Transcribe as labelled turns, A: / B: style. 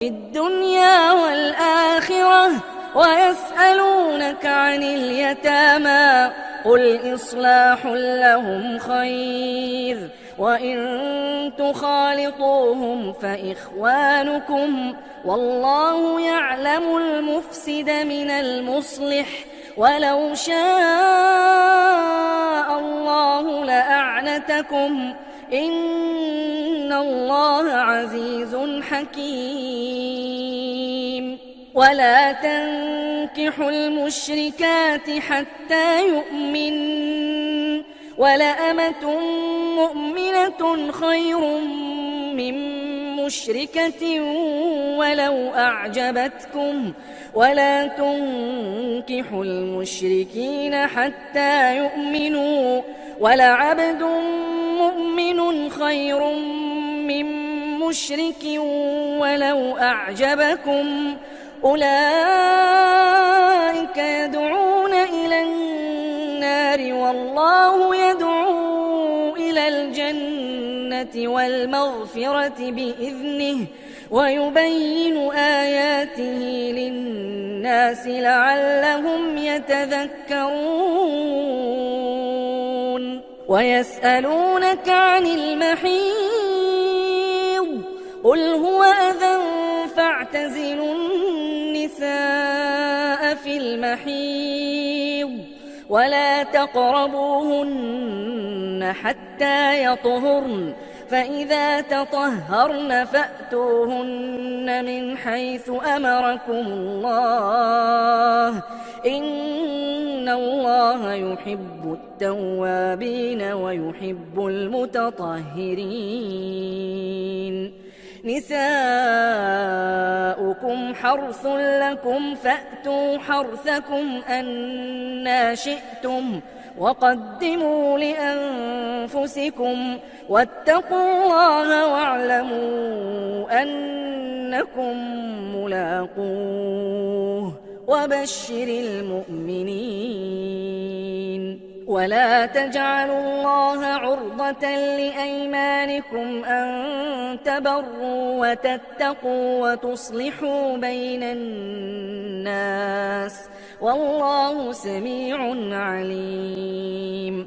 A: في الدنيا والآخرة ويسألونك عن اليتامى قل إصلاح لهم خير وإن تخالطوهم فإخوانكم والله يعلم المفسد من المصلح ولو شاء الله لأعنتكم إن الله عزيز حكيم ولا تنكحوا المشركات حتى يؤمنوا ولأمة مؤمنة خير من مشركة ولو أعجبتكم ولا تنكحوا المشركين حتى يؤمنوا ولعبد مؤمن خير من مشرك ولو أعجبكم أولئك يدعون إلى النار والله يدعو إلى الجنة والمغفرة بإذنه ويبين آياته للناس لعلهم يتذكرون ويسألونك عن المحيض قل هو أذى فاعتزلوا النساء في المحيض ولا تقربوهن حتى يطهرن فإذا تطهرن فأتوهن من حيث أمركم الله إن الله يحب التوابين ويحب المتطهرين نساؤكم حرث لكم فأتوا حرثكم أنى شئتم وقدموا لأنفسكم واتقوا الله واعلموا أنكم ملاقوه وبشر المؤمنين ولا تجعلوا الله عرضة لأيمانكم أن تبروا وتتقوا وتصلحوا بين الناس والله سميع عليم